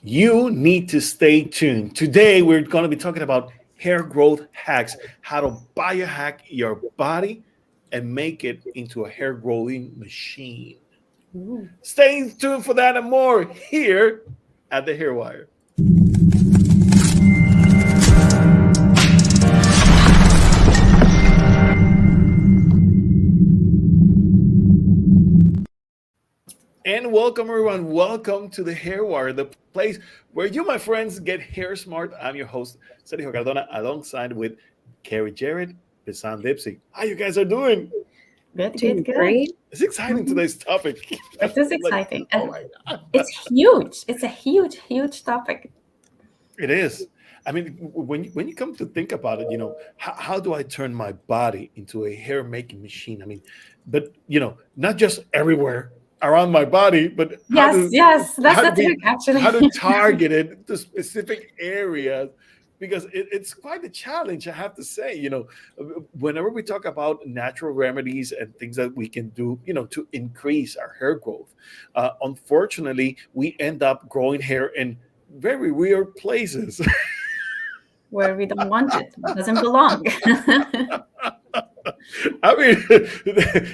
You need to stay tuned. Today, we're going to be talking about hair growth hacks, how to biohack your body and make it into a hair growing machine. Ooh. Stay tuned for that and more here at the Hair Wire. And welcome, everyone. Welcome to the Hair Wire, the place where you, my friends, get hair smart. I'm your host, Sergio Cardona, alongside with Carrie Jarrett, Pisan Dipsy. How you guys are doing? Good, good, Doing good. great. It's exciting Mhm. today's topic. It is Like, exciting. oh And my God. it's huge. It's a huge, huge topic. It is. I mean, when you come to think about it, how do I turn my body into a hair making machine? I mean, but not just everywhere around my body, but Yes, yes, that's how the do we trick, actually. how to target it to specific areas? Because it's quite a challenge, I have to say. Whenever we talk about natural remedies and things that we can do, to increase our hair growth, unfortunately, we end up growing hair in very weird places. Where we don't want it, doesn't belong. I mean,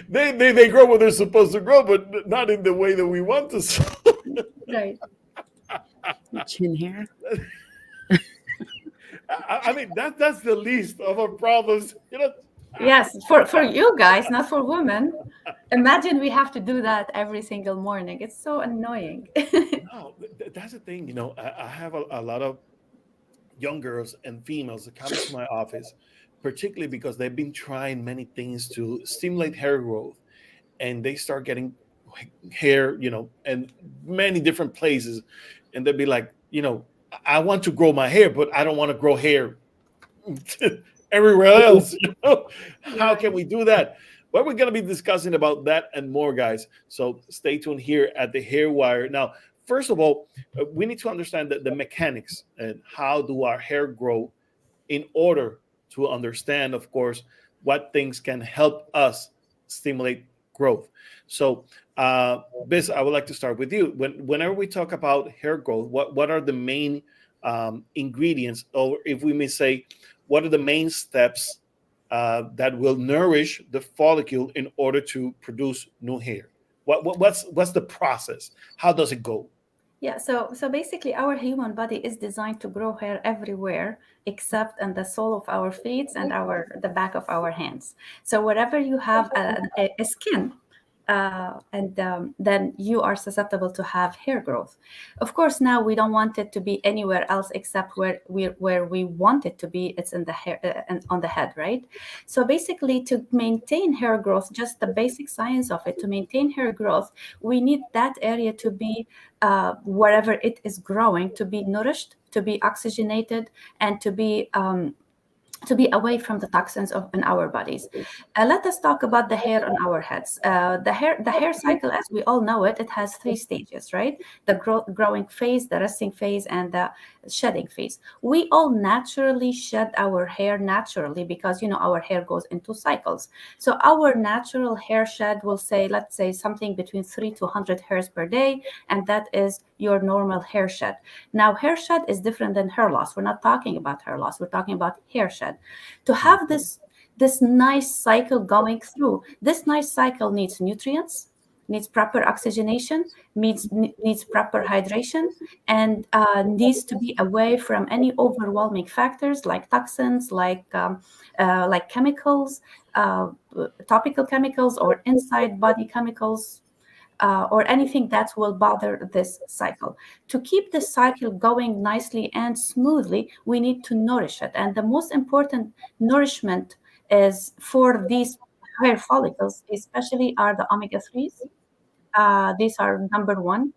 they grow where they're supposed to grow, but not in the way that we want to. Right. Chin hair. I mean, that's the least of our problems. Yes, for you guys, not for women. Imagine we have to do that every single morning. It's so annoying. No, that's the thing. I have a lot of young girls and females that come into my office, particularly because they've been trying many things to stimulate hair growth, and they start getting hair, in many different places, and they'll be like, I want to grow my hair, but I don't want to grow hair everywhere else. How can Right. we do that? Well, we're going to be discussing about that and more, guys. So stay tuned here at the Hair Wire. Now, first of all, we need to understand the mechanics and how do our hair grow in order to understand, of course, what things can help us stimulate growth. So, Biz, I would like to start with you. Whenever we talk about hair growth, what are the main ingredients, or if we may say, what are the main steps that will nourish the follicle in order to produce new hair? What's the process? How does it go? Yeah, so basically our human body is designed to grow hair everywhere except in the sole of our feet and the back of our hands. So wherever you have a skin, and then you are susceptible to have hair growth. Of course, now we don't want it to be anywhere else except where we want it to be. It's in the hair and on the head, right? So basically, to maintain hair growth, just the basic science of it, to maintain hair growth, we need that area to be wherever it is growing to be nourished, to be oxygenated, and to be away from the toxins in our bodies. Let us talk about the hair on our heads. The hair cycle, as we all know it, it has three stages, right? The growing phase, the resting phase, and the shedding phase. We all naturally shed our hair naturally because our hair goes into cycles. So our natural hair shed will say, let's say, something between 3 to 100 hairs per day, and that is your normal hair shed. Now, hair shed is different than hair loss. We're not talking about hair loss. We're talking about hair shed. To have this nice cycle going through, this nice cycle needs nutrients, needs proper oxygenation, needs proper hydration, and needs to be away from any overwhelming factors like toxins, like chemicals, uh, topical chemicals, or inside body chemicals, or anything that will bother this cycle. To keep this cycle going nicely and smoothly, we need to nourish it. And the most important nourishment is for these hair follicles, especially, are the omega 3s. These are number one.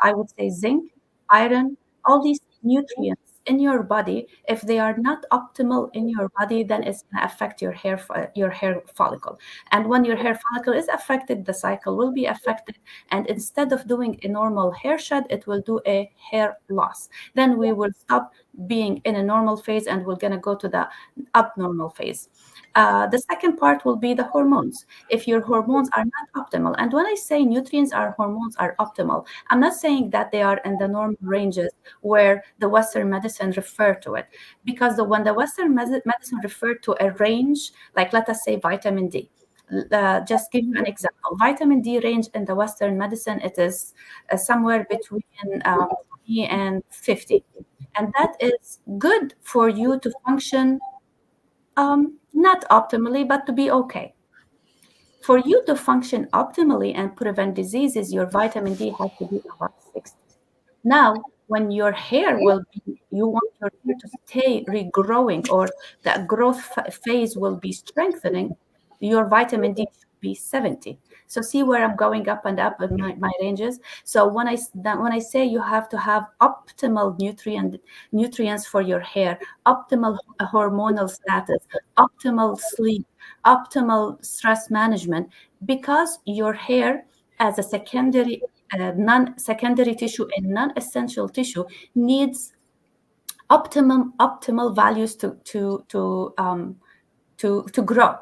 I would say zinc, iron, all these nutrients in your body. If they are not optimal in your body, then it's going to affect your hair follicle. And when your hair follicle is affected, the cycle will be affected. And instead of doing a normal hair shed, it will do a hair loss. Then we will stop being in a normal phase and we're going to go to the abnormal phase. The second part will be the hormones. If your hormones are not optimal, and when I say nutrients are hormones are optimal, I'm not saying that they are in the normal ranges where the Western medicine refer to it, because when the Western medicine referred to a range, like let us say vitamin D. Just give you an example. Vitamin D range in the Western medicine, it is somewhere between 20 and 50. And that is good for you to function, not optimally, but to be okay. For you to function optimally and prevent diseases, your vitamin D has to be about 60. Now, when your hair will be, you want your hair to stay regrowing, or the growth phase will be strengthening, your vitamin D should be 70. So see where I'm going up and up in my ranges. So when I say you have to have optimal nutrients for your hair, optimal hormonal status, optimal sleep, optimal stress management, because your hair as a non-secondary tissue and non-essential tissue needs optimal values to grow.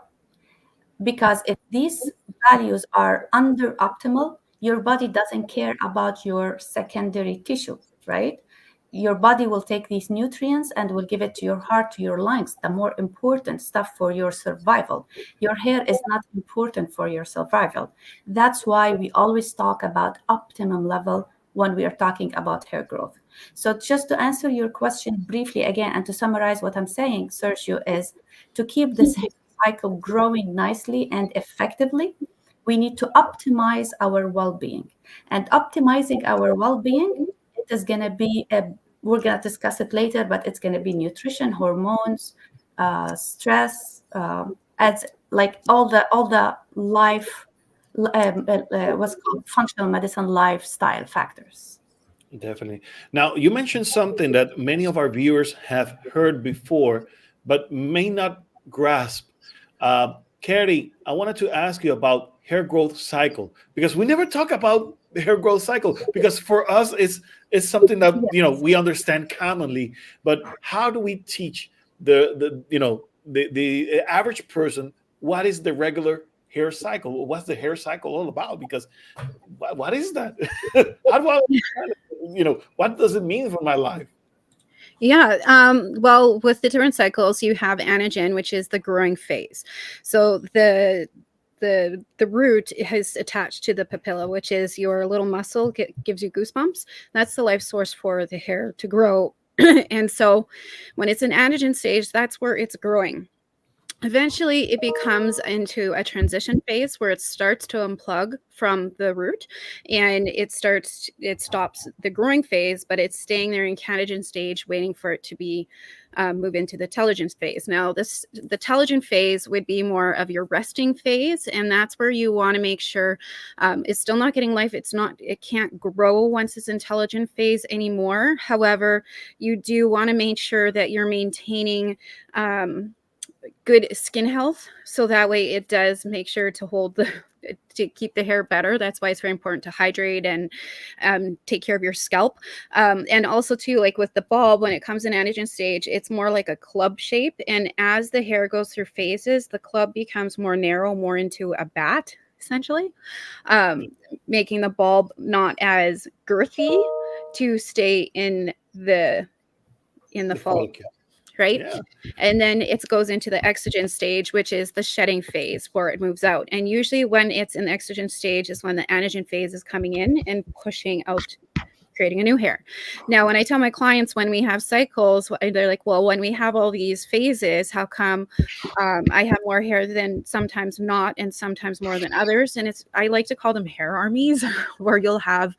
Because if these values are under optimal, your body doesn't care about your secondary tissue, right? Your body will take these nutrients and will give it to your heart, to your lungs, the more important stuff for your survival. Your hair is not important for your survival. That's why we always talk about optimum level when we are talking about hair growth. So just to answer your question briefly again, and to summarize what I'm saying, Sergio, is to keep this hair cycle growing nicely and effectively, we need to optimize our well-being. And optimizing our well-being, it is going to be we're going to discuss it later, but it's going to be nutrition, hormones, stress, as like all the life, what's called functional medicine lifestyle factors. Definitely. Now, you mentioned something that many of our viewers have heard before, but may not grasp. Carrie, I wanted to ask you about hair growth cycle, because we never talk about the hair growth cycle, because for us it's something that Yes. we understand commonly. But how do we teach the average person what is the regular hair cycle? What's the hair cycle all about? Because what is that? How do I understand it? What does it mean for my life? Yeah. Well, with the different cycles, you have anagen, which is the growing phase. So the root is attached to the papilla, which is your little muscle, gives you goosebumps. That's the life source for the hair to grow. And so when it's an anagen stage, that's where it's growing. Eventually, it becomes into a transition phase where it starts to unplug from the root, and it stops the growing phase, but it's staying there in catagen stage, waiting for it to be move into the telogen phase. Now, the telogen phase would be more of your resting phase, and that's where you want to make sure it's still not getting life. It can't grow once it's in telogen phase anymore. However, you do want to make sure that you're maintaining good skin health, so that way it does make sure to hold to keep the hair better. That's why it's very important to hydrate and take care of your scalp. And also too, like with the bulb, when it comes in anagen stage, it's more like a club shape, and as the hair goes through phases, the club becomes more narrow, more into a bat essentially, making the bulb not as girthy to stay in the The follicle, follicle. right? Yeah. And then it goes into the exogen stage, which is the shedding phase where it moves out. And usually when it's in the exogen stage is when the anagen phase is coming in and pushing out, creating a new hair. Now, when I tell my clients when we have cycles, they're like, well, when we have all these phases, how come I have more hair than sometimes not, and sometimes more than others? And I like to call them hair armies, where you'll have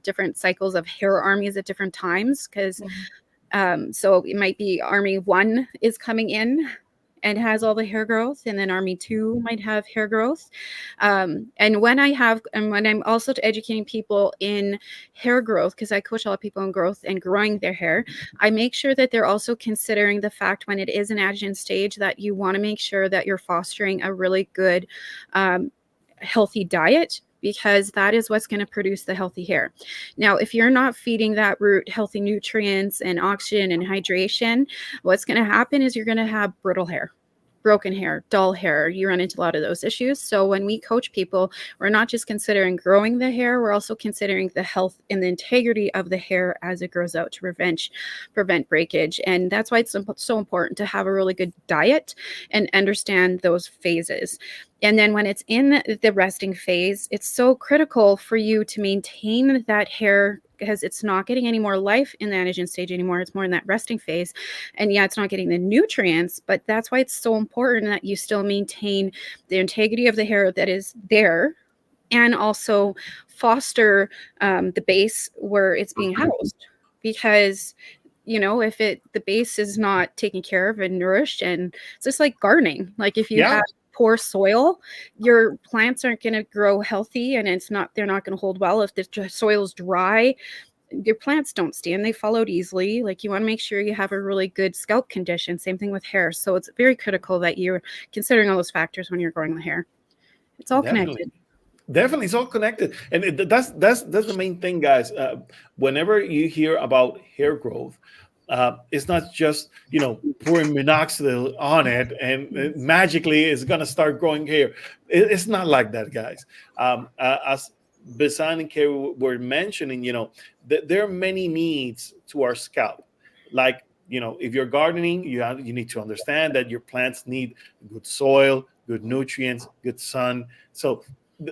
different cycles of hair armies at different times, because so it might be Army 1 is coming in and has all the hair growth, and then Army 2 might have hair growth. And when I'm also educating people in hair growth, because I coach a lot of people in growth and growing their hair, I make sure that they're also considering the fact when it is an anagen stage that you want to make sure that you're fostering a really good healthy diet, because that is what's going to produce the healthy hair. Now, if you're not feeding that root healthy nutrients and oxygen and hydration, what's going to happen is you're going to have brittle hair. broken hair, dull hair. You run into a lot of those issues. So when we coach people, we're not just considering growing the hair, we're also considering the health and the integrity of the hair as it grows out to prevent breakage. And that's why it's so important to have a really good diet and understand those phases. And then when it's in the resting phase, it's so critical for you to maintain that hair because it's not getting any more life in the anagen stage anymore. It's more in that resting phase. And yeah, it's not getting the nutrients, but that's why it's so important that you still maintain the integrity of the hair that is there and also foster the base where it's being housed. Because if the base is not taken care of and nourished, and it's just like gardening. Like if you Yeah, have poor soil, your plants aren't going to grow healthy, and they're not going to hold well. If the soil is dry, your plants don't stand, they fall out easily. Like you want to make sure you have a really good scalp condition. Same thing with hair. So it's very critical that you're considering all those factors when you're growing the hair. It's all definitely. connected. Definitely, it's all connected, and that's the main thing, guys. Whenever you hear about hair growth, it's not just pouring minoxidil on it and magically it's gonna start growing hair. It's not like that, guys. As Bisan and Kerry were mentioning, there are many needs to our scalp. Like if you're gardening, you need to understand that your plants need good soil, good nutrients, good sun. So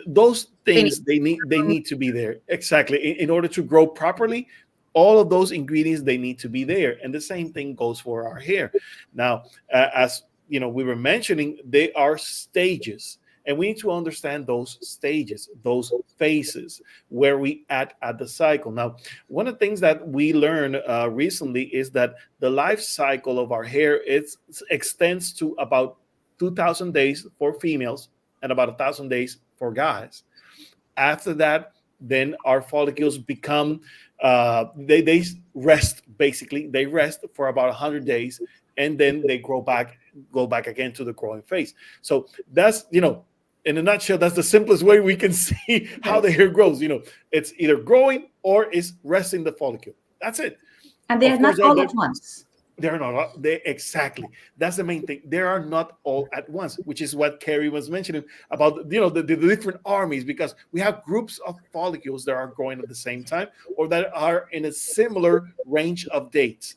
those They need things they need to be there exactly in order to grow properly. All of those ingredients they need to be there, and the same thing goes for our hair. Now, as we were mentioning, they are stages, and we need to understand those stages, those phases where we at the cycle. Now, one of the things that we learned recently is that the life cycle of our hair extends to about 2,000 days for females and about 1,000 days for guys. After that, then our follicles become they rest. Basically they rest for about 100 days, and then they go back again to the growing phase. So that's in a nutshell, that's the simplest way we can see how Right. the hair grows. It's either growing or it's resting the follicle. That's it. And they Of are course not all at once. they're not. They exactly. That's the main thing. They are not all at once, which is what Carrie was mentioning about the different armies, because we have groups of follicles that are growing at the same time or that are in a similar range of dates,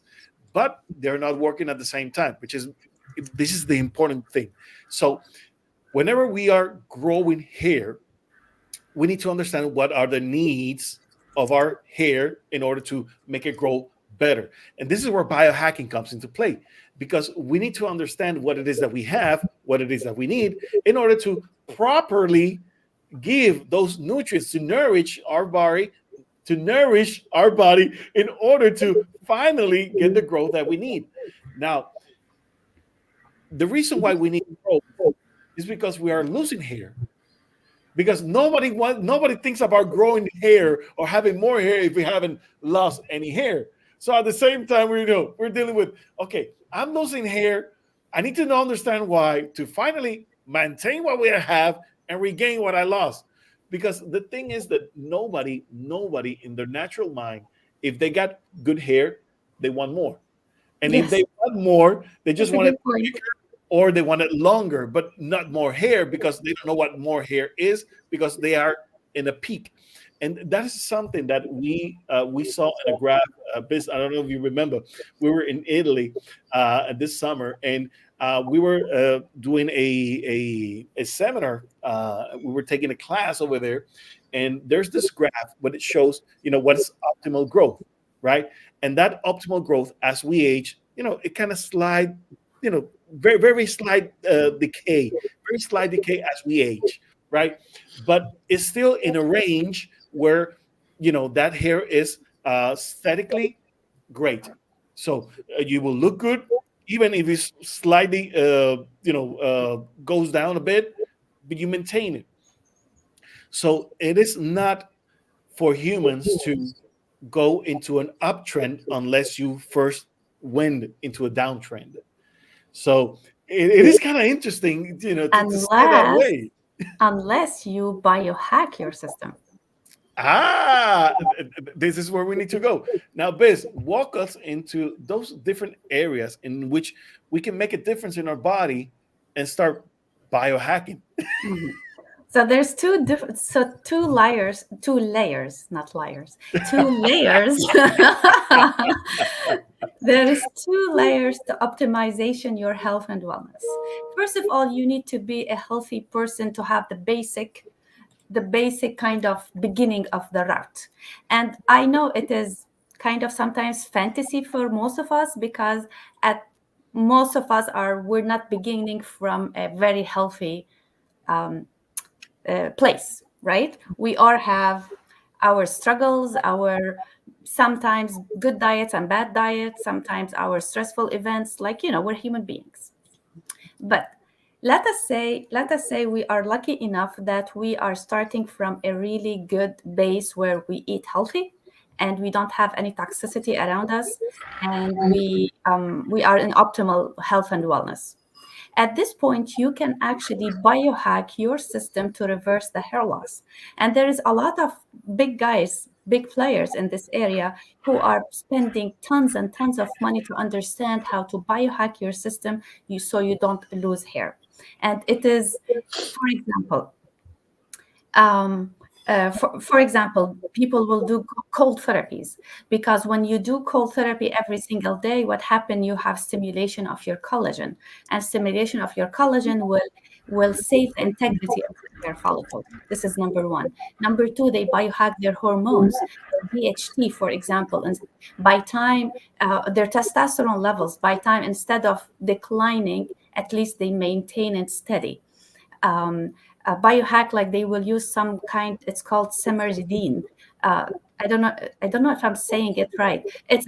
but they're not working at the same time. This is the important thing. So whenever we are growing hair, we need to understand what are the needs of our hair in order to make it grow better. And this is where biohacking comes into play, because we need to understand what it is that we have, what it is that we need in order to properly give those nutrients to nourish our body in order to finally get the growth that we need. Now, the reason why we need growth is because we are losing hair, because nobody thinks about growing hair or having more hair if we haven't lost any hair. So at the same time, we're dealing with, okay, I'm losing hair. I need to understand why to finally maintain what we have and regain what I lost. Because the thing is that nobody in their natural mind, if they got good hair, they want more. And if they Yes, want more, they just that's a want it good point. or they want it longer, but not more hair, because they don't know what more hair is, because they are in a peak. And that is something that we saw in a graph. I don't know if you remember, we were in Italy this summer, and we were doing a seminar. We were taking a class over there, and there's this graph, but it shows what is optimal growth, right? And that optimal growth as we age, it kind of slide, very very slight decay, very slight decay as we age, right? But it's still in a range where that hair is aesthetically great. So you will look good even if it's slightly goes down a bit, but you maintain it. So it is not for humans to go into an uptrend unless you first went into a downtrend. So it is kind of interesting, to see it that Unless way. unless you biohack your system. Ah, this is where we need to go. Now, Biz, walk us into those different areas in which we can make a difference in our body and start biohacking. Mhm. So there's two layers, not liars, two layers. There is two layers to optimization your health and wellness. First of all, you need to be a healthy person to have the basic kind of beginning of the route. And I know it is kind of sometimes fantasy for most of us, because at most of us we're not beginning from a very healthy place, right? We all have our struggles, our sometimes good diets and bad diets, sometimes our stressful events, like, we're human beings. But let us say we are lucky enough that we are starting from a really good base where we eat healthy and we don't have any toxicity around us, and we are in optimal health and wellness. At this point, you can actually biohack your system to reverse the hair loss. And there is a lot of big guys, big players in this area who are spending tons and tons of money to understand how to biohack your system, so you don't lose hair. And it is, for example, for example, people will do cold therapies, because when you do cold therapy every single day, what happens? You have stimulation of your collagen, and stimulation of your collagen will save the integrity of the hair follicle. This is number one. Number two, they biohack their hormones, DHT, for example, and by time their testosterone levels, by time instead of declining, at least they maintain it steady. um, Biohack, like they will use some kind, it's called simazidine. uh, I don't know if I'm saying it right. It's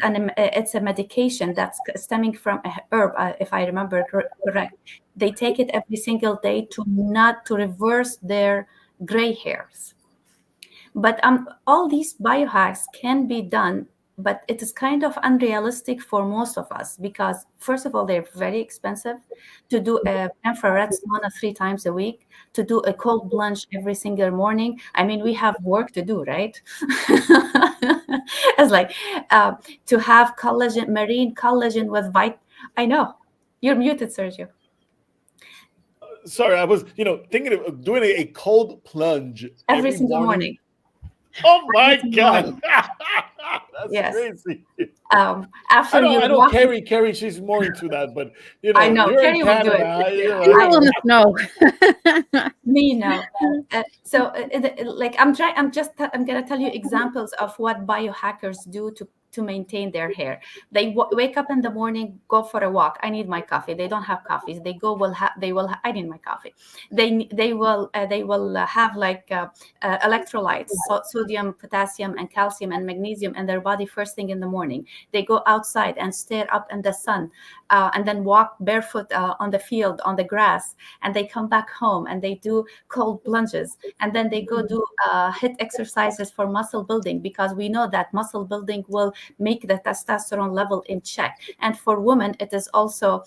a medication that's stemming from a herb, if I remember correct. They take it every single day to reverse their gray hairs. But all these biohacks can be done, but it is kind of unrealistic for most of us, because first of all, they're very expensive. To do a infrared sauna 3 times a week, to do a cold plunge every single morning. I mean, we have work to do, right? It's like to have collagen, marine collagen with I know you're muted, Sergio. Sorry, I was, thinking of doing a cold plunge Every every single morning. morning. Oh Every my single God. morning. That's Yes. crazy. I After know, you I know walk, Carrie, she's more into that, but I know you're in Carrie will do it. Canada, You I let us know. Me no. Like I'm gonna tell you examples of what biohackers do to maintain their hair. They wake up in the morning, go for a walk. I need my coffee. They don't have coffees. They go will have they will. I need my coffee. They will have like electrolytes, sodium, potassium, and calcium and magnesium in their body first thing in the morning. They go outside and stare up in the sun, and then walk barefoot on the field on the grass, and they come back home and they do cold plunges, and then they go do hit exercises for muscle building, because we know that muscle building will make the testosterone level in check. And for women it is also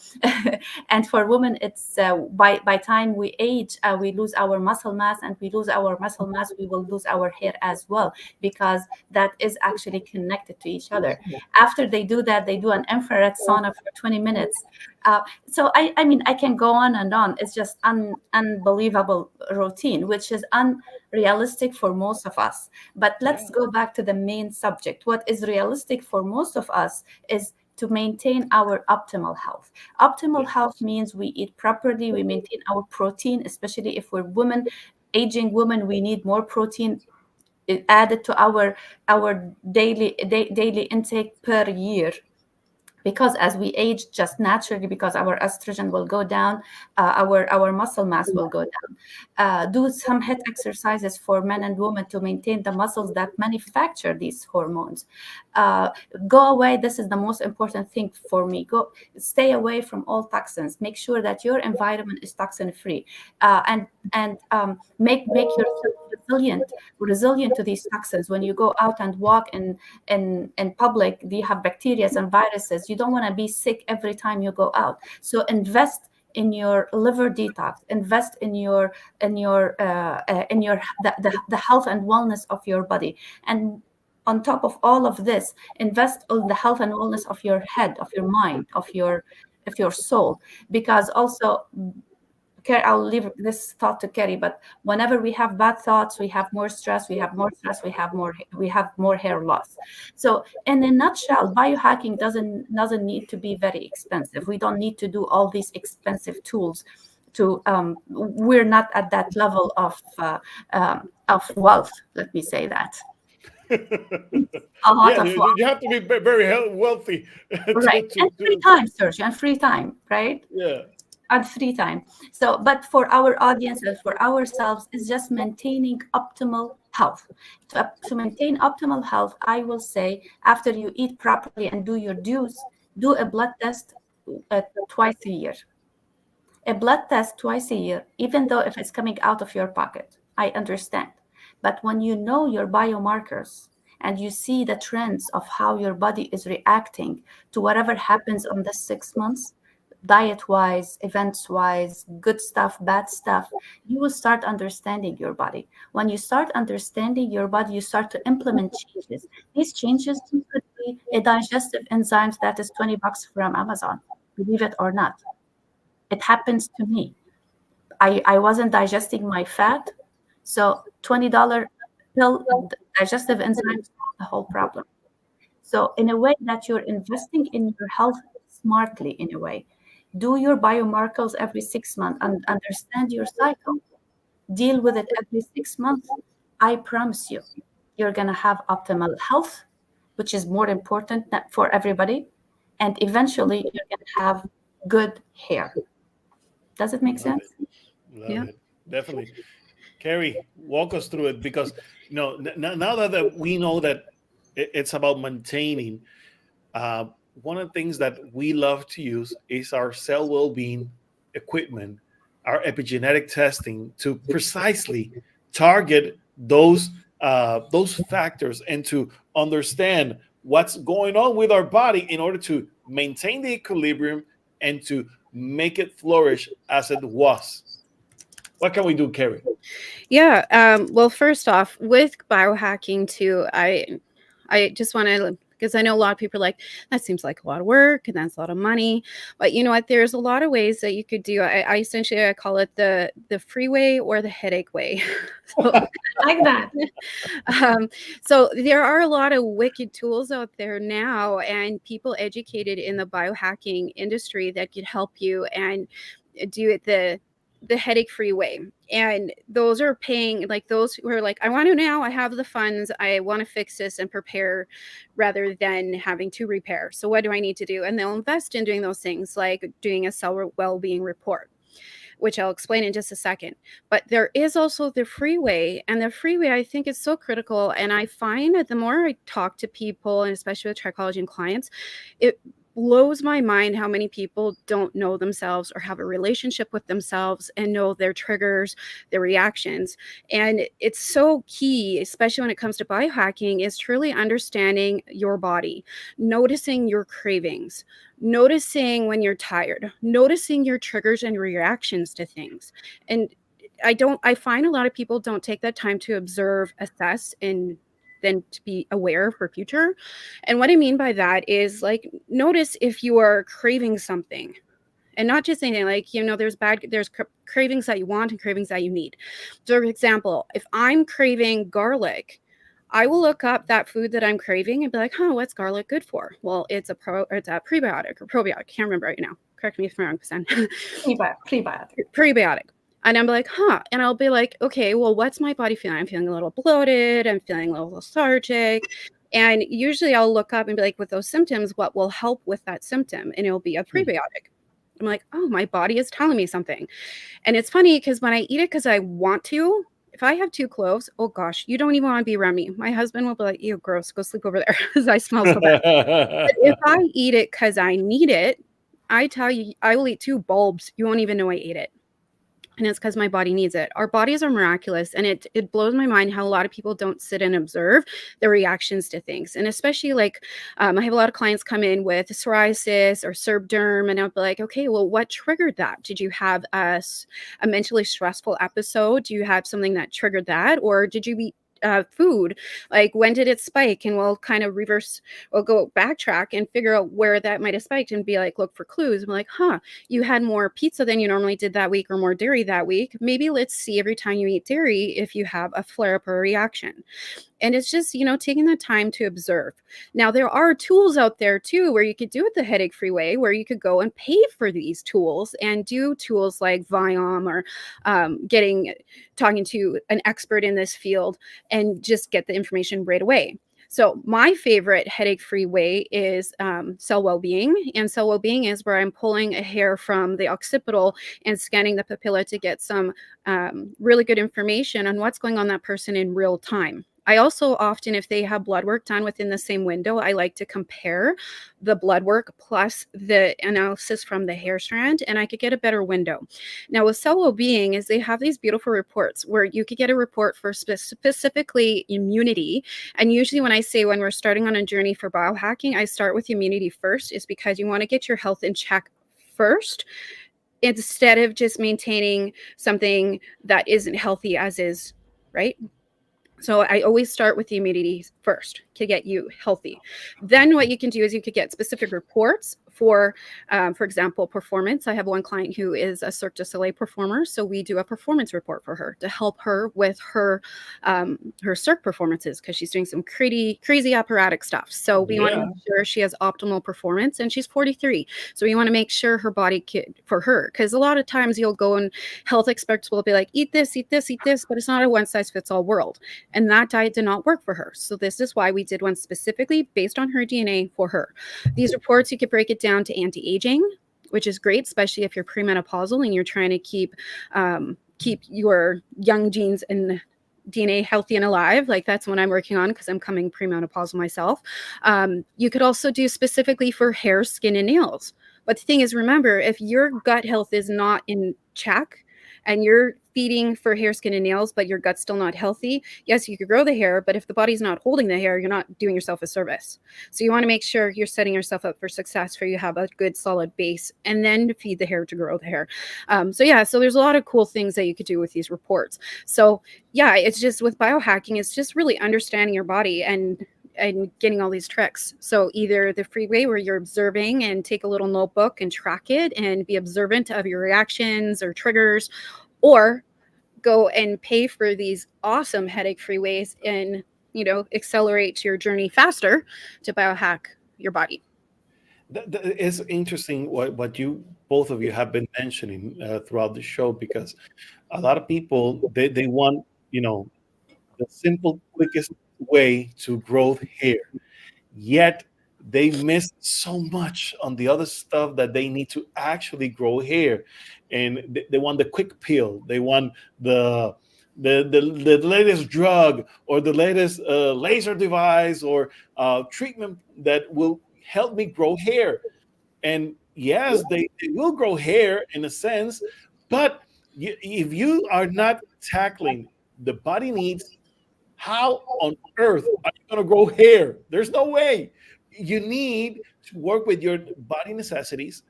and for women it's by time we age, we lose our muscle mass, and we lose our muscle mass, we will lose our hair as well, because that is actually connected to each other. After they do that, they do an infrared sauna for 20 minutes. So I mean, I can go on and on. It's just unbelievable routine, which is unrealistic for most of us. But let's go back to the main subject. What is realistic for most of us is to maintain our optimal health. Optimal health means we eat properly, we maintain our protein, especially if we're women, aging women, we need more protein added to our daily intake per year, because as we age, just naturally, because our estrogen will go down, our muscle mass will go down. Do some HIIT exercises for men and women to maintain the muscles that manufacture these hormones. uh, Go away, this is the most important thing for me. Go stay away from all toxins, make sure that your environment is toxin free, and make yourself resilient to these toxins. When you go out and walk in public, you have bacteria and viruses. You don't want to be sick every time you go out. So invest in your liver detox, invest in your the health and wellness of your body. And on top of all of this, invest on the health and wellness of your head, of your mind, of your soul, because also I'll leave this thought to Kerry, but whenever we have bad thoughts, we have more stress, we have more stress, we have more hair loss. So in a nutshell, biohacking doesn't need to be very expensive. We don't need to do all these expensive tools to we're not at that level of wealth, let me say that. A lot Yeah, of wealth. you have to be very wealthy Right. And free time, Sergio, and free time, right? yeah. And free time. So, but for our audience and for ourselves, it's just maintaining optimal health. To maintain optimal health, I will say, after you eat properly and do your dues, do a blood test twice a year. A blood test twice a year, even though if it's coming out of your pocket, I understand. But when you know your biomarkers and you see the trends of how your body is reacting to whatever happens on the 6 months, diet wise, events wise, good stuff, bad stuff, you will start understanding your body. When you start understanding your body, you start to implement changes. These changes could be a digestive enzyme that is $20 from Amazon, believe it or not. It happens to me. I wasn't digesting my fat. So $20 pill digestive enzymes solve the whole problem. So in a way that you're investing in your health smartly, in a way. Do your biomarkers every 6 months and understand your cycle. Deal with it every 6 months. I promise you, you're gonna have optimal health, which is more important for everybody. And eventually you're gonna have good hair. Does it make Love sense? it. Love Yeah. it. Definitely. Carrie, walk us through it because now that we know that it's about maintaining, uh, one of the things that we love to use is our cell well-being equipment, our epigenetic testing to precisely target those factors and to understand what's going on with our body in order to maintain the equilibrium and to make it flourish as it was. What can we do, Carrie? Yeah. Well, first off, with biohacking too, I just want to, because I know a lot of people are like, that seems like a lot of work and that's a lot of money. But you know what? There's a lot of ways that you could do. I essentially I call it the freeway or the headache way. So, Like that. so there are a lot of wicked tools out there now, and people educated in the biohacking industry that could help you and do it the headache free way. And those are paying, like those who are like, I want to now, I have the funds, I want to fix this and prepare rather than having to repair. So what do I need to do? And they'll invest in doing those things like doing a cell well-being report, which I'll explain in just a second. But there is also the freeway, and the freeway I think is so critical. And I find that the more I talk to people, and especially with trichology and clients, it blows my mind how many people don't know themselves or have a relationship with themselves and know their triggers, their reactions. And it's so key, especially when it comes to biohacking, is truly understanding your body, noticing your cravings, noticing when you're tired, noticing your triggers and reactions to things. And I find a lot of people don't take that time to observe, assess, and then to be aware for future. And what I mean by that is like notice if you are craving something, and not just anything like, there's cravings that you want and cravings that you need. So for example, if I'm craving garlic, I will look up that food that I'm craving and be like, huh, what's garlic good for? Well, it's a prebiotic or probiotic. Can't remember right now. Correct me if I'm wrong, Sen. Prebiotic. Prebiotic. And I'm like, huh. And I'll be like, okay, well, what's my body feeling? I'm feeling a little bloated. I'm feeling a little lethargic. And usually I'll look up and be like, with those symptoms, what will help with that symptom? And it'll be a prebiotic. I'm like, oh, my body is telling me something. And it's funny because when I eat it because I want to, if I have 2 cloves, oh gosh, you don't even want to be around me. My husband will be like, ew, gross, go sleep over there because I smell so bad. But if I eat it because I need it, I tell you, I will eat 2 bulbs. You won't even know I ate it. And it's because my body needs it. Our bodies are miraculous. And it blows my mind how a lot of people don't sit and observe their reactions to things. And especially like I have a lot of clients come in with psoriasis or SERB derm, and I'll be like, okay, well, what triggered that? Did you have a mentally stressful episode? Do you have something that triggered that? Or did you food, like when did it spike, and we'll kind of we'll go backtrack and figure out where that might have spiked and be like, look for clues. I'm like, huh, you had more pizza than you normally did that week, or more dairy that week. Maybe let's see every time you eat dairy if you have a flare up or a reaction. And it's just, taking the time to observe. Now, there are tools out there too where you could do it the headache free way, where you could go and pay for these tools and do tools like Viome, or talking to an expert in this field and just get the information right away. So my favorite headache-free way is Cell Wellbeing. And Cell Wellbeing is where I'm pulling a hair from the occipital and scanning the papilla to get some really good information on what's going on that person in real time. I also often, if they have blood work done within the same window, I like to compare the blood work plus the analysis from the hair strand, and I could get a better window. Now, with Cell Wellbeing is they have these beautiful reports where you could get a report for specifically immunity. And usually when we're starting on a journey for biohacking, I start with immunity first, is because you want to get your health in check first, instead of just maintaining something that isn't healthy as is, right? So I always start with the immunity first to get you healthy. Then what you can do is you could get specific reports for example, performance. I have one client who is a Cirque du Soleil performer, so we do a performance report for her to help her with her Cirque performances, because she's doing some crazy operatic stuff. So we want to make sure she has optimal performance, and she's 43. So we want to make sure her body for her, because a lot of times you'll go and health experts will be like, eat this, eat this, eat this, but it's not a one size fits all world. And that diet did not work for her. So this is why we did one specifically based on her DNA for her. These reports, you could break it down to anti-aging, which is great, especially if you're premenopausal and you're trying to keep your young genes and DNA healthy and alive. Like, that's what I'm working on, because I'm coming premenopausal myself. You could also do specifically for hair, skin, and nails. But the thing is, remember, if your gut health is not in check and you're feeding for hair, skin, and nails, but your gut's still not healthy, yes, you could grow the hair, but if the body's not holding the hair, you're not doing yourself a service. So you want to make sure you're setting yourself up for success, where you have a good solid base, and then feed the hair to grow the hair. So there's a lot of cool things that you could do with these reports. So yeah, it's just with biohacking, it's just really understanding your body and getting all these tricks. So either the free way, where you're observing and take a little notebook and track it and be observant of your reactions or triggers, or go and pay for these awesome headache-free ways and, accelerate your journey faster to biohack your body. It's interesting what you both of you have been mentioning throughout the show, because a lot of people, they want, the simple, quickest way to grow hair, yet they miss so much on the other stuff that they need to actually grow hair. And they want the quick pill, they want the latest drug, or the latest laser device, or treatment that will help me grow hair. And yes, they will grow hair in a sense, but if you are not tackling the body needs, how on earth are you going to grow hair? There's no way. You need to work with your body necessities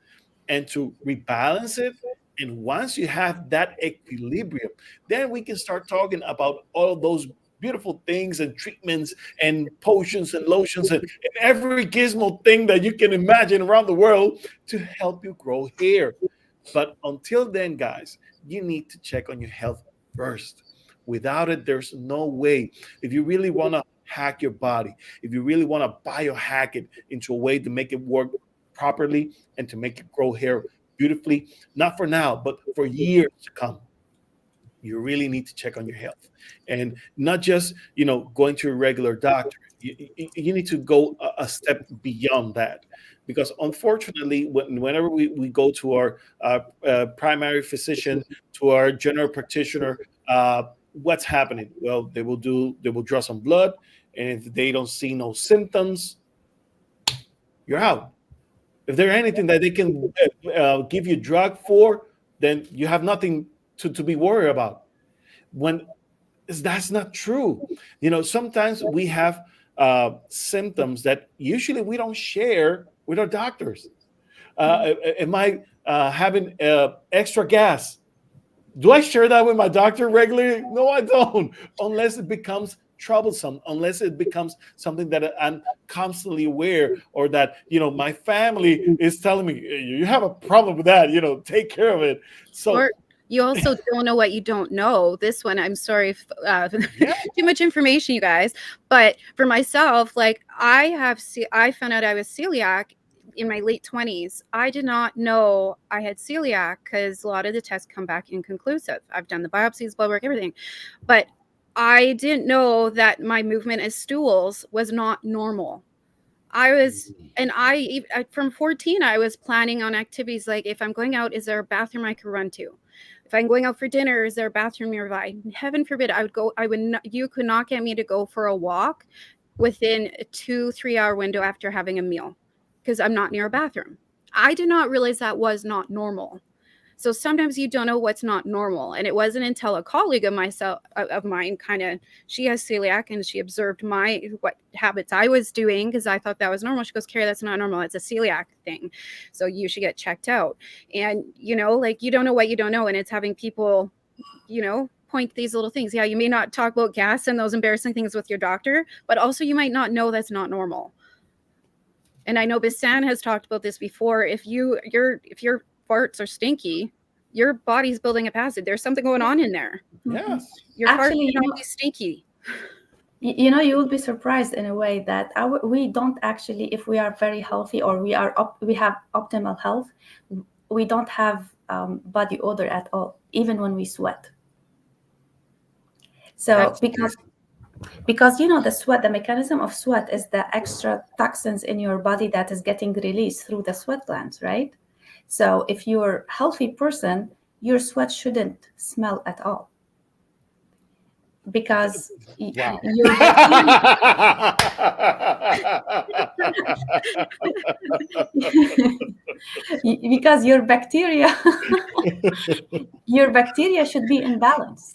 and to rebalance it. And once you have that equilibrium, then we can start talking about all of those beautiful things and treatments and potions and lotions and every gizmo thing that you can imagine around the world to help you grow hair. But until then, guys, you need to check on your health first. Without it, there's no way. If you really want to hack your body, if you really want to biohack it into a way to make it work properly and to make it grow hair beautifully, not for now, but for years to come, you really need to check on your health. And not just, going to a regular doctor. You need to go a step beyond that. Because unfortunately, whenever we go to our primary physician, to our general practitioner, what's happening? Well, they will draw some blood, and if they don't see no symptoms, you're out. If there's anything that they can give you drug for, then you have nothing to be worried about. When that's not true. Sometimes we have symptoms that usually we don't share with our doctors. Am I having extra gas? Do I share that with my doctor regularly? No, I don't, unless it becomes troublesome unless it becomes something that I'm constantly aware, or that, my family is telling me, you have a problem with that, take care of it. So Or you also don't know what you don't know. This one, I'm sorry if yeah. too much information, you guys. But for myself, like I found out I was celiac in my late 20s. I did not know I had celiac because a lot of the tests come back inconclusive. I've done the biopsies, blood work, everything. But I didn't know that my movement as stools was not normal. I was, and from 14, I was planning on activities like, if I'm going out, is there a bathroom I could run to? If I'm going out for dinner, is there a bathroom nearby? Heaven forbid, you could not get me to go for a walk within a 2-3 hour window after having a meal because I'm not near a bathroom. I did not realize that was not normal. So sometimes you don't know what's not normal. And it wasn't until a colleague of mine she has celiac, and she observed what habits I was doing because I thought that was normal. She goes, Carrie, that's not normal. It's a celiac thing. So you should get checked out. And, like, you don't know what you don't know. And it's having people, point these little things. Yeah, you may not talk about gas and those embarrassing things with your doctor, but also you might not know that's not normal. And I know Bisan has talked about this before. If your farts are stinky, your body's building up acid. There's something going on in there. Yes. Your Actually, farts cannot be stinky. You will be surprised in a way that we don't actually, if we are very healthy or we have optimal health, we don't have body odor at all, even when we sweat. So That's because the mechanism of sweat is the extra toxins in your body that is getting released through the sweat glands, right? So if you're a healthy person, your sweat shouldn't smell at all, because wow. your because your bacteria should be in balance.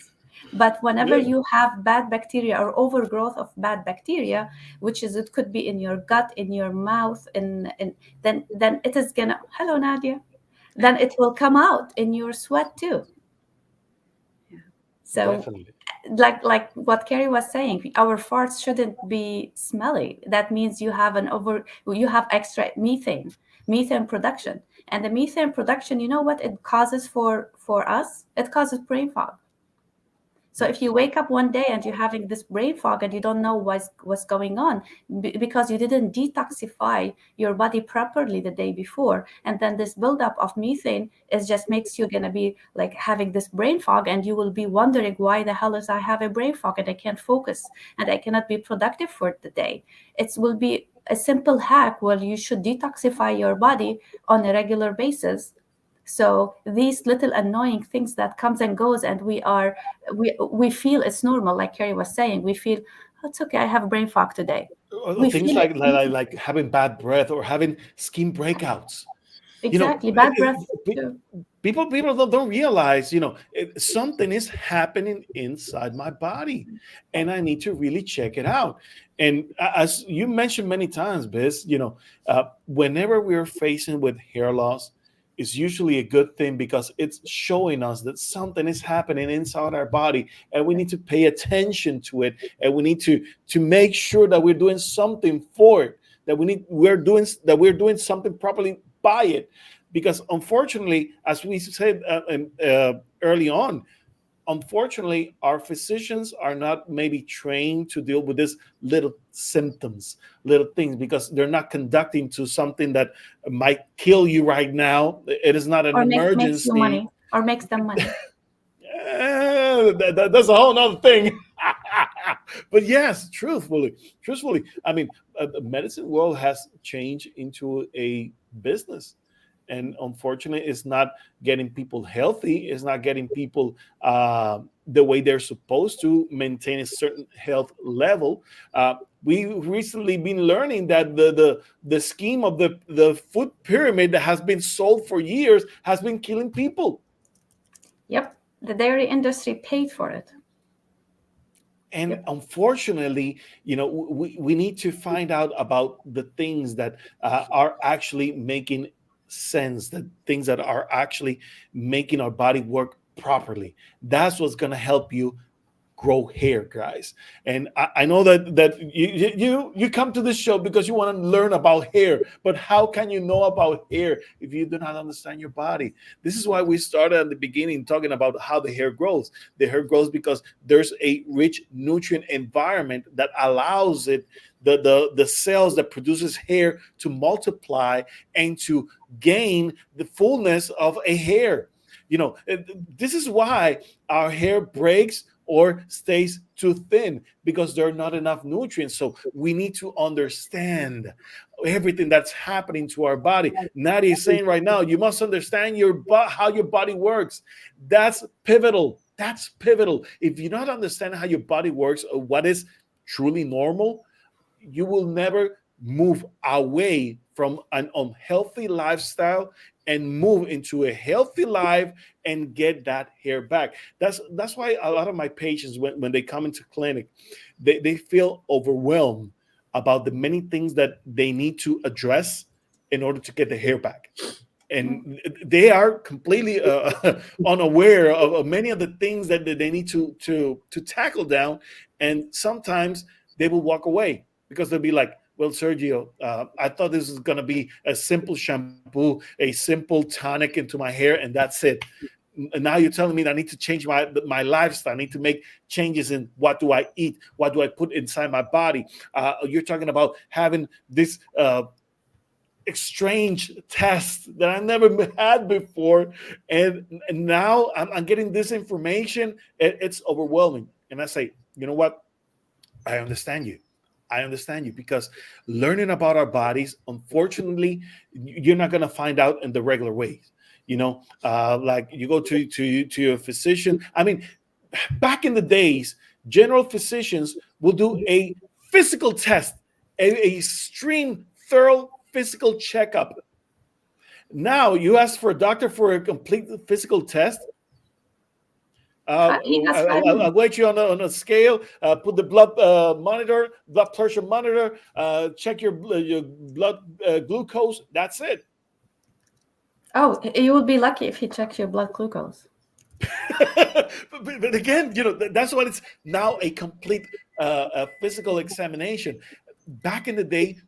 But whenever Yeah. you have bad bacteria or overgrowth of bad bacteria, it could be in your gut, in your mouth, then it is gonna, hello Nadia, then it will come out in your sweat too. So Definitely. like what Carrie was saying, our farts shouldn't be smelly. That means you have extra methane production. And the methane production, you know what it causes for us? It causes brain fog. So if you wake up one day and you're having this brain fog and you don't know what's going on, because you didn't detoxify your body properly the day before, and then this buildup of methane is just makes you gonna be like having this brain fog, and you will be wondering, why the hell is I have a brain fog and I can't focus and I cannot be productive for the day. It will be a simple hack where you should detoxify your body on a regular basis. So these little annoying things that comes and goes, and we feel it's normal, like Carrie was saying. We feel, oh, it's okay, I have brain fog today. We Things feel like, it. like having bad breath or having skin breakouts. Exactly, bad breath Pe- too. people don't realize, something is happening inside my body, and I need to really check it out. And as you mentioned many times, Biz, whenever we're facing with hair loss, it's usually a good thing because it's showing us that something is happening inside our body, and we need to pay attention to it, and we need to make sure that we're doing something for it, that we're doing something properly by it. Because unfortunately, as we said early on, unfortunately, our physicians are not maybe trained to deal with these little symptoms, little things, because they're not conducting to something that might kill you right now. It is not an Or makes you emergency. money, or makes them money. That's a whole nother thing. But yes, truthfully, I mean, the medicine world has changed into a business, and unfortunately, it's not getting people healthy. It's not getting people the way they're supposed to maintain a certain health level. We recently been learning that the scheme of the food pyramid that has been sold for years has been killing people. Yep, the dairy industry paid for it. And Yep. unfortunately, we need to find out about the things that are actually making sense, the things that are actually making our body work properly. That's what's going to help you grow hair, guys. And I know that you come to this show because you want to learn about hair, but how can you know about hair if you do not understand your body? This is why we started at the beginning talking about how the hair grows. The hair grows because there's a rich nutrient environment that allows it, the cells that produces hair, to multiply and to gain the fullness of a hair. This is why our hair breaks or stays too thin, because there are not enough nutrients. So we need to understand everything that's happening to our body. Nadi is saying right now, you must understand how your body works. That's pivotal. That's pivotal. If you not understand how your body works or what is truly normal, you will never move away from an unhealthy lifestyle and move into a healthy life and get that hair back. That's why a lot of my patients, when they come into clinic, they feel overwhelmed about the many things that they need to address in order to get the hair back. And they are completely unaware of many of the things that they need to tackle down. And sometimes they will walk away because they'll be like, well, Sergio, I thought this was going to be a simple shampoo, a simple tonic into my hair, and that's it. And now you're telling me that I need to change my lifestyle. I need to make changes in what do I eat, what do I put inside my body. You're talking about having this strange test that I never had before, and now I'm getting this information. It's overwhelming, and I say, you know what? I understand you. I understand you, because learning about our bodies, unfortunately, you're not going to find out in the regular ways. Like you go to your physician. I mean, back in the days, general physicians will do a physical test, a extreme, thorough physical checkup. Now you ask for a doctor for a complete physical test. He has 5 minutes. I'll wait you on a scale. Put the blood pressure monitor. Check your blood glucose. That's it. Oh, you would be lucky if he checks your blood glucose. but again, that's what it's now, a complete physical examination. Back in the day,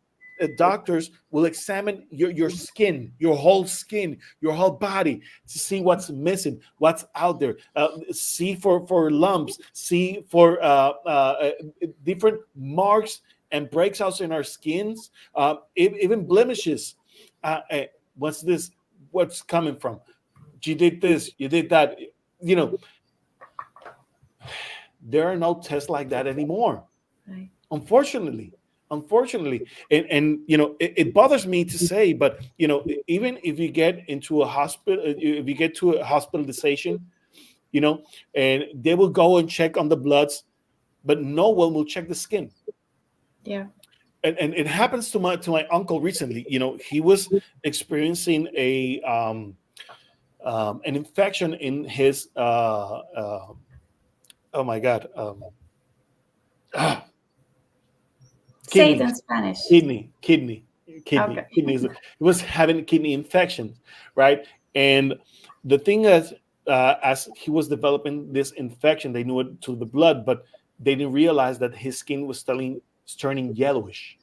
doctors will examine your skin, your whole body, to see what's missing, what's out there, see for lumps, see for different marks and breakouts in our skins, even blemishes. What's this? What's coming from? You did this, you did that. There are no tests like that anymore. Right. Unfortunately, and it bothers me to say, but even if you get into a hospital, if you get to a hospitalization, and they will go and check on the bloods, but no one will check the skin. Yeah. And it happens to my uncle recently. He was experiencing an infection in his oh my god, Say it kidneys. in Spanish. Kidney. Okay. Kidneys. He was having kidney infections, right? And the thing is, as he was developing this infection, they knew it to the blood, but they didn't realize that his skin was turning yellowish,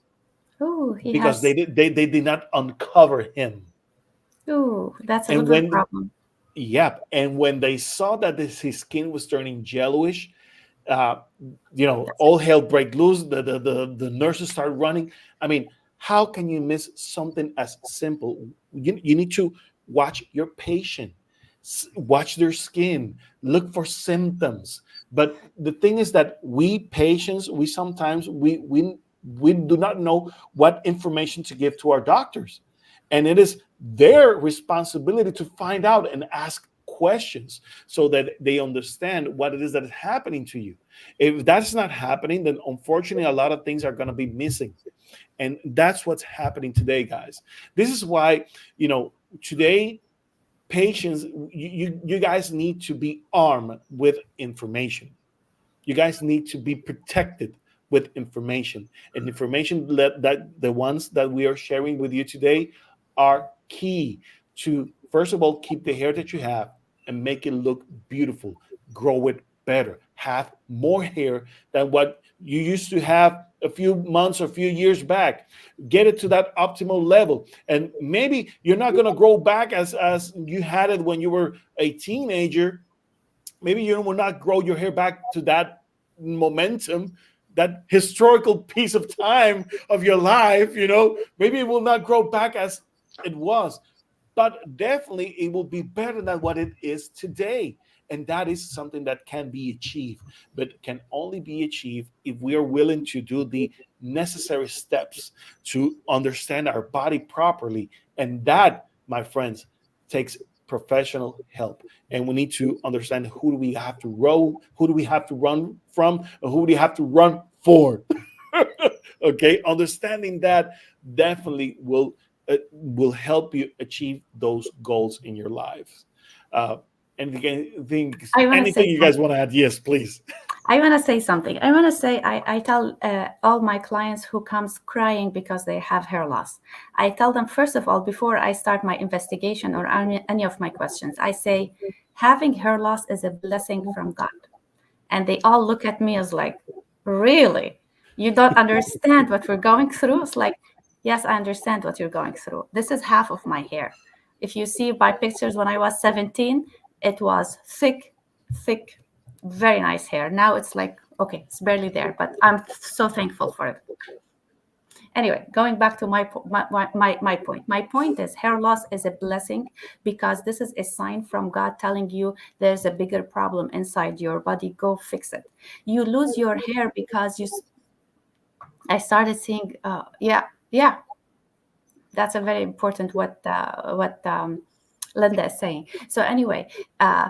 Oh, he because has. they did not uncover him. Oh, that's a And liver problem. and when they saw that his skin was turning yellowish, uh, That's all hell break loose. The nurses start running. I mean, how can you miss something as simple? You need to watch your patient, watch their skin, look for symptoms. But the thing is that we patients, we sometimes we do not know what information to give to our doctors, and it is their responsibility to find out and ask questions so that they understand what it is that is happening to you. If that's not happening, then unfortunately a lot of things are going to be missing, and that's what's happening today, guys. This is why today, patients, you guys need to be armed with information. You guys need to be protected with information, and information that the ones that we are sharing with you today are key to, first of all, keep the hair that you have and make it look beautiful, grow it better, have more hair than what you used to have a few months or a few years back. Get it to that optimal level. And maybe you're not going to grow back as you had it when you were a teenager. Maybe you will not grow your hair back to that momentum, that historical piece of time of your life. Maybe it will not grow back as it was, but definitely it will be better than what it is today. And that is something that can be achieved, but can only be achieved if we are willing to do the necessary steps to understand our body properly. And that, my friends, takes professional help. And we need to understand, who do we have to row, who do we have to run from, and who do we have to run for. Okay, understanding that definitely will help you achieve those goals in your lives. Uh, anything, I want to anything say you guys something. want to add? Yes, please. I want to say something. I want to say, I tell all my clients who comes crying because they have hair loss. I tell them, first of all, before I start my investigation or any of my questions, I say, having hair loss is a blessing from God. And they all look at me as like, really? You don't understand what we're going through? It's like, yes, I understand what you're going through. This is half of my hair. If you see my pictures when I was 17, it was thick, thick, very nice hair. Now it's like, okay, it's barely there, but I'm so thankful for it. Anyway, going back to my point. My point is, hair loss is a blessing, because this is a sign from God telling you there's a bigger problem inside your body. Go fix it. You lose your hair because I started seeing, yeah, that's a very important what Linda is saying. So anyway, uh,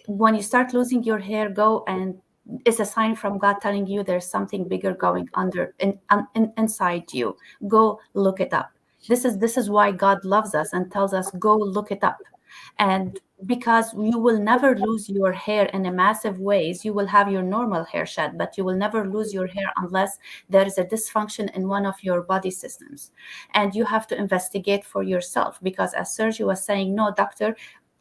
when you start losing your hair, go and it's a sign from God telling you there's something bigger going under inside you. Go look it up. This is why God loves us and tells us, go look it up. And because you will never lose your hair in a massive ways, you will have your normal hair shed, but you will never lose your hair unless there is a dysfunction in one of your body systems. And you have to investigate for yourself, because as Sergio was saying, no doctor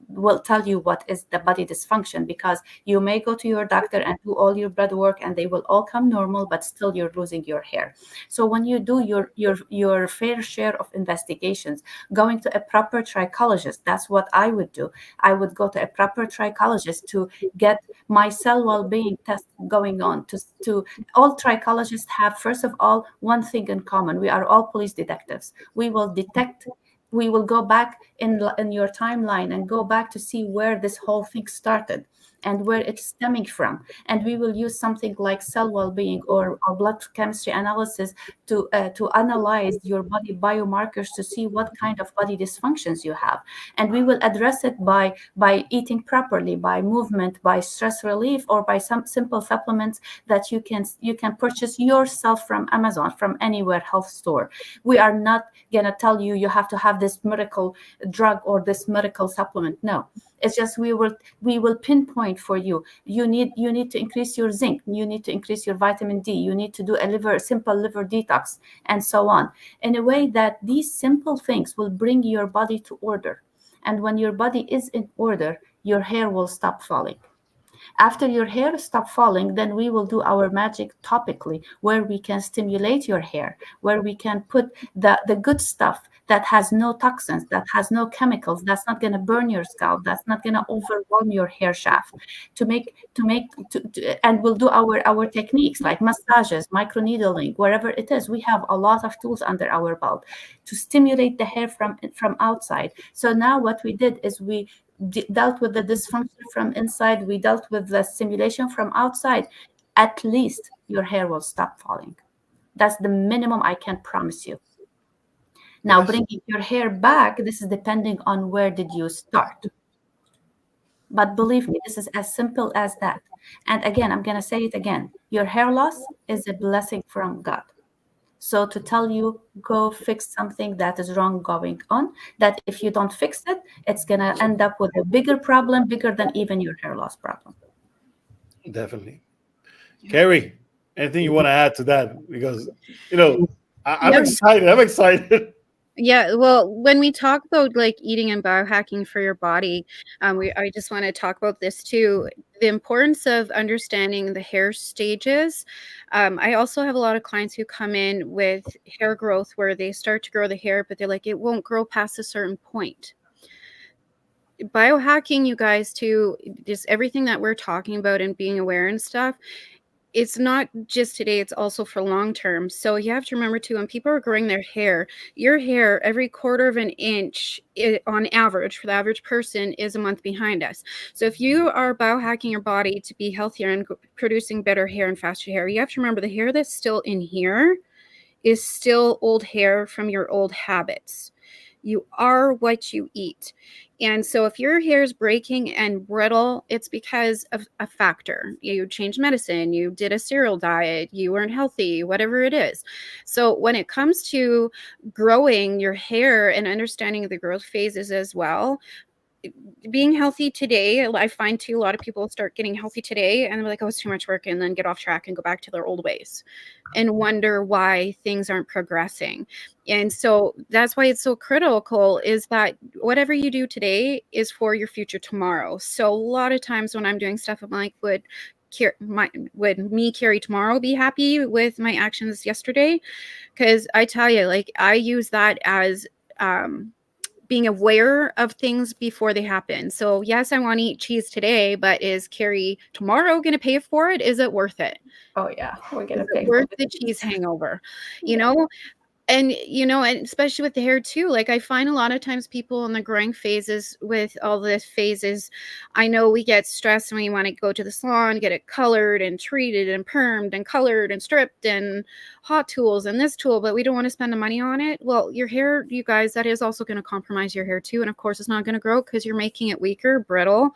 will tell you what is the body dysfunction, because you may go to your doctor and do all your blood work and they will all come normal, but still you're losing your hair. So when you do your fair share of investigations, going to a proper trichologist, that's what I would do. I would go to a proper trichologist to get my cell well-being test going on. To all trichologists have, first of all, one thing in common: we are all police detectives. We will go back in your timeline and go back to see where this whole thing started and where it's stemming from. And we will use something like cell well-being or blood chemistry analysis to analyze your body biomarkers to see what kind of body dysfunctions you have. And we will address it by eating properly, by movement, by stress relief, or by some simple supplements that you can purchase yourself from Amazon, from anywhere health store. We are not gonna tell you you have to have this miracle drug or this miracle supplement. No, it's just we will pinpoint for you. You need to increase your zinc. You need to increase your vitamin D. You need to do a simple liver detox, and so on, in a way that these simple things will bring your body to order. And when your body is in order, your hair will stop falling. After your hair stop falling, then we will do our magic topically, where we can stimulate your hair, where we can put the good stuff that has no toxins, that has no chemicals, that's not going to burn your scalp, that's not going to overwhelm your hair shaft. And we'll do our techniques like massages, microneedling, wherever it is. We have a lot of tools under our belt to stimulate the hair from outside. So now what we did is we dealt with the dysfunction from inside, we dealt with the stimulation from outside. At least your hair will stop falling. That's the minimum I can promise you. Now, Yes. bringing your hair back, this is depending on where did you start. But believe me, this is as simple as that. And again, I'm going to say it again. Your hair loss is a blessing from God. So to tell you, go fix something that is wrong going on, that if you don't fix it, it's going to end up with a bigger problem, bigger than even your hair loss problem. Definitely. Carrie, anything you want to add to that? Because, I'm Yeah. excited. I'm excited. Yeah, well, when we talk about like eating and biohacking for your body, I just want to talk about this too. The importance of understanding the hair stages. I also have a lot of clients who come in with hair growth where they start to grow the hair, but they're like, it won't grow past a certain point. Biohacking, you guys, too, just everything that we're talking about and being aware and stuff, it's not just today, it's also for long term. So you have to remember too, when people are growing their hair, your hair every quarter of an inch on average for the average person is a month behind us. So if you are biohacking your body to be healthier and producing better hair and faster hair, you have to remember the hair that's still in here is still old hair from your old habits. You are what you eat. And so if your hair is breaking and brittle, it's because of a factor. You changed medicine, you did a cereal diet, you weren't healthy, whatever it is. So when it comes to growing your hair and understanding the growth phases as well, being healthy today, I find too, a lot of people start getting healthy today and they're like, oh, it's too much work, and then get off track and go back to their old ways and wonder why things aren't progressing. And so that's why it's so critical is that whatever you do today is for your future tomorrow. So a lot of times when I'm doing stuff, I'm like, would me, Carrie, tomorrow be happy with my actions yesterday? Because I tell you, like, I use that as being aware of things before they happen. So yes, I want to eat cheese today, but is Carrie tomorrow going to pay for it? Is it worth it? Oh yeah, we're Is gonna it pay for worth the the cheese cheese. hangover? You Yeah. know, and and especially with the hair too, like I find a lot of times people in the growing phases with all the phases, I know we get stressed when we want to go to the salon, get it colored and treated and permed and colored and stripped and hot tools and this tool, but we don't want to spend the money on it. Well, your hair, you guys, that is also going to compromise your hair too, and of course it's not going to grow because you're making it weaker, brittle,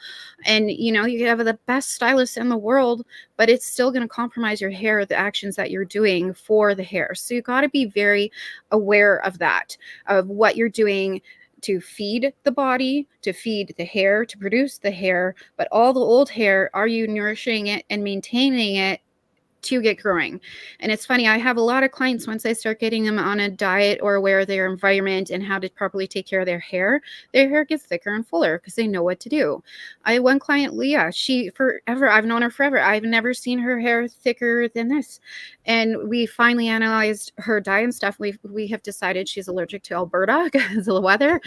and you can have the best stylist in the world, but it's still going to compromise your hair, the actions that you're doing for the hair. So you got to be very aware of that, of what you're doing to feed the body, to feed the hair, to produce the hair, but all the old hair, are you nourishing it and maintaining it to get growing? And it's funny, I have a lot of clients, once I start getting them on a diet or aware of their environment and how to properly take care of their hair gets thicker and fuller because they know what to do. I had one client, Leah, she forever, I've known her forever, I've never seen her hair thicker than this. And we finally analyzed her diet and stuff. We have decided she's allergic to Alberta because of the weather.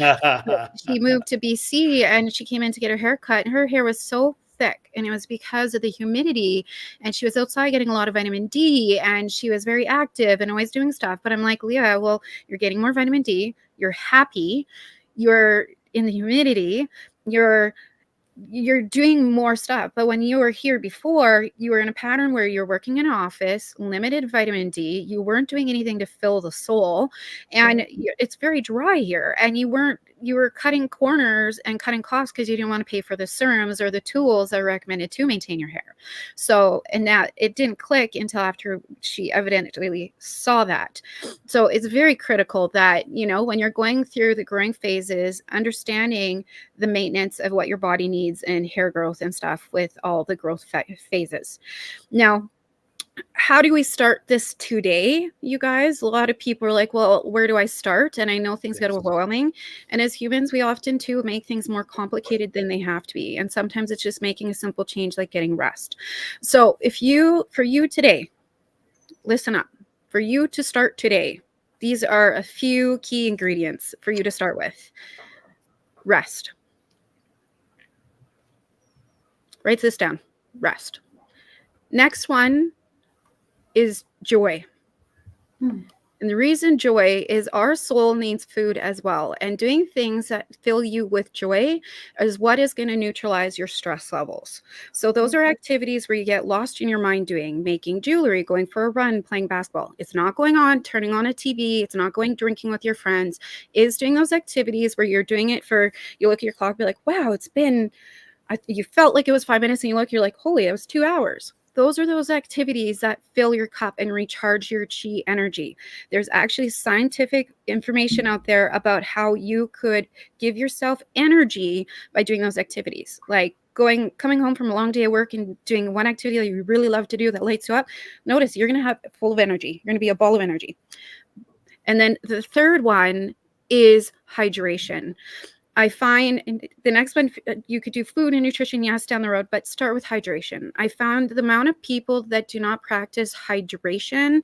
She moved to BC and she came in to get her hair cut, and her hair was so thick, and it was because of the humidity, and she was outside getting a lot of vitamin D, and she was very active and always doing stuff. But I'm like, Leah, well, you're getting more vitamin D, you're happy, you're in the humidity, you're doing more stuff. But when you were here before, you were in a pattern where you're working in an office, limited vitamin D, you weren't doing anything to fill the soul, and it's very dry here, and you were cutting corners and cutting costs because you didn't want to pay for the serums or the tools that are recommended to maintain your hair. So, and that it didn't click until after she evidently saw that. So it's very critical that, when you're going through the growing phases, understanding the maintenance of what your body needs and hair growth and stuff with all the growth phases. Now, how do we start this today, you guys? A lot of people are like, well, where do I start? And I know things get overwhelming. And as humans, we often too make things more complicated than they have to be. And sometimes it's just making a simple change like getting rest. So for you today, listen up. For you to start today, these are a few key ingredients for you to start with. Rest. Write this down. Rest. Next one is joy. And the reason joy is our soul needs food as well. And doing things that fill you with joy is what is going to neutralize your stress levels. So those are activities where you get lost in your mind doing, making jewelry, going for a run, playing basketball. It's not going on, turning on a TV. It's not going drinking with your friends. It's doing those activities where you're doing it you look at your clock, be like, wow, you felt like it was 5 minutes, and you're like, holy, it was 2 hours. Those are those activities that fill your cup and recharge your chi energy. There's actually scientific information out there about how you could give yourself energy by doing those activities. Like coming home from a long day of work and doing one activity that you really love to do that lights you up. Notice you're going to have full of energy. You're going to be a ball of energy. And then the third one is hydration. I find the next one, you could do food and nutrition, yes, down the road, but start with hydration. I found the amount of people that do not practice hydration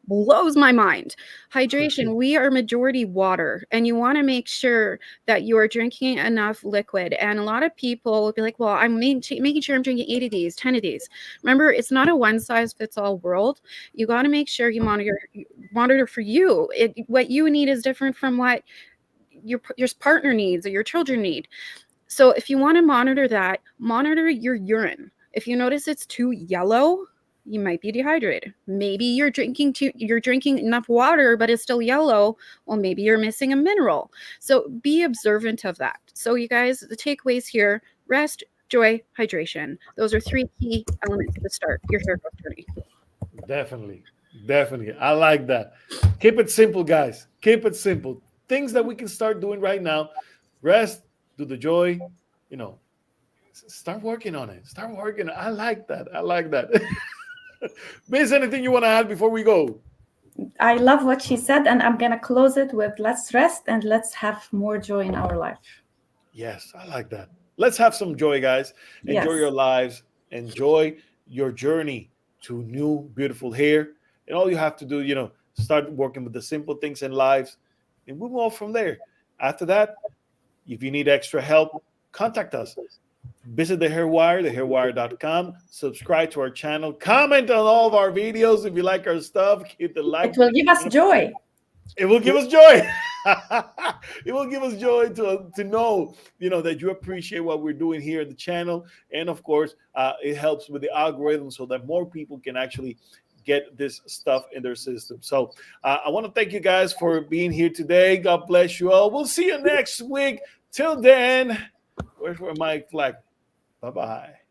blows my mind. Hydration, we are majority water, and you want to make sure that you are drinking enough liquid. And a lot of people will be like, well, I'm making sure I'm drinking 8 of these, 10 of these. Remember, it's not a one size fits all world. You got to make sure you monitor for you. What you need is different from what your partner needs or your children need. So if you want to monitor that, monitor your urine. If you notice it's too yellow, you might be dehydrated. Maybe you're drinking enough water, but it's still yellow. Well, maybe you're missing a mineral. So be observant of that. So you guys, the takeaways here: rest, joy, hydration. Those are 3 key elements to start your hair growth journey. Definitely. I like that. Keep it simple, guys. Keep it simple. Things that we can start doing right now: rest, do the joy, start working on it. Start working. I like that. Miss, anything you want to add before we go? I love what she said, and I'm going to close it with let's rest and let's have more joy in our life. Yes, I like that. Let's have some joy, guys. Enjoy your lives. Enjoy your journey to new, beautiful hair. And all you have to do, start working with the simple things in lives, and we'll move from there. After that, if you need extra help, contact us. Visit the Hairwire, thehairwire.com. Subscribe to our channel. Comment on all of our videos if you like our stuff. Hit the like. It will give us joy. It will give us joy. It will give us joy to know, that you appreciate what we're doing here at the channel. And of course, it helps with the algorithm so that more people can actually get this stuff in their system. So I want to thank you guys for being here today. God bless you all. We'll see you next week. Till then, where's my flag? Bye-bye.